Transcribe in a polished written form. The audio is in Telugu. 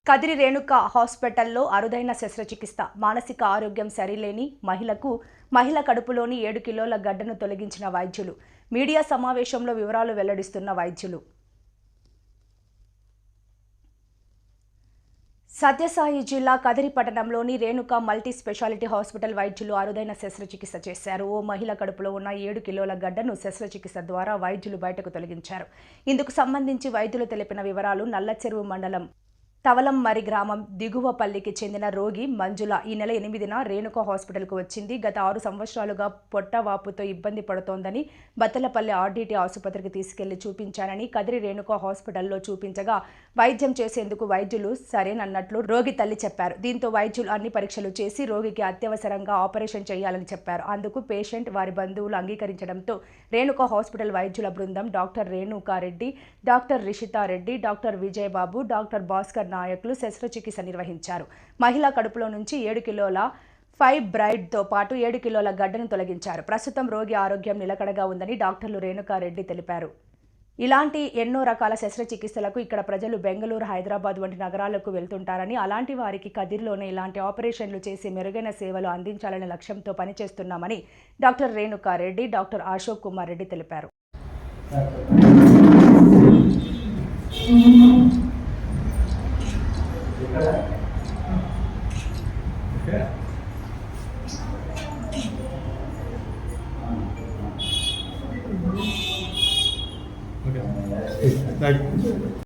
కదిరి రేణుక హాస్పిటల్లో అరుదైన శస్త్రచికిత్స. మానసిక ఆరోగ్యం సరిలేని మహిళ కడుపులోని 7 కిలోల గడ్డను తొలగించిన వైద్యులు. మీడియా సమావేశంలో వివరాలు వెల్లడిస్తున్న వైద్యులు. సత్యసాయి జిల్లా కదిరి పట్టణంలోని రేణుక మల్టీ స్పెషాలిటీ హాస్పిటల్ వైద్యులు అరుదైన శస్త్రచికిత్స చేశారు. ఓ మహిళ కడుపులో ఉన్న 7 కిలోల గడ్డను శస్త్రచికిత్స ద్వారా వైద్యులు బయటకు తొలగించారు. ఇందుకు సంబంధించి వైద్యులు తెలిపిన వివరాలు. నల్లచెరువు మండలం తవలంమరి గ్రామం దిగువపల్లికి చెందిన రోగి మంజుల ఈ నెల 8న రేణుక హాస్పిటల్కు వచ్చింది. గత 6 సంవత్సరాలుగా పొట్టవాపుతో ఇబ్బంది పడుతోందని బత్తలపల్లి ఆర్డీటీ ఆసుపత్రికి తీసుకెళ్లి చూపించానని, కదిరి రేణుక హాస్పిటల్లో చూపించగా వైద్యం చేసేందుకు వైద్యులు సరేనన్నట్లు రోగి తల్లి చెప్పారు. దీంతో వైద్యులు అన్ని పరీక్షలు చేసి రోగికి అత్యవసరంగా ఆపరేషన్ చేయాలని చెప్పారు. అందుకు పేషెంట్ వారి బంధువులు అంగీకరించడంతో రేణుక హాస్పిటల్ వైద్యుల బృందం doctor Renuka Reddy, doctor Rishitha Reddy, doctor Vijaya Babu, doctor Bhaskar నాయకులు శస్త్రచికిత్స నిర్వహించారు. మహిళా కడుపులో నుంచి 7 కిలోల ఫైబ్రాయిడ్తో పాటు 7 కిలోల గడ్డను తొలగించారు. ప్రస్తుతం రోగి ఆరోగ్యం నిలకడగా ఉందని డాక్టర్లు రేణుకారెడ్డి తెలిపారు. ఇలాంటి ఎన్నో రకాల శస్త్రచికిత్సలకు ఇక్కడ ప్రజలు బెంగళూరు, హైదరాబాద్ వంటి నగరాలకు వెళ్తుంటారని, అలాంటి వారికి కదిరిలోనే ఇలాంటి ఆపరేషన్లు చేసి మెరుగైన సేవలు అందించాలనే లక్ష్యంతో పనిచేస్తున్నామని డాక్టర్ రేణుకారెడ్డి, డాక్టర్ అశోక్ కుమార్ రెడ్డి తెలిపారు. ఇక్కడ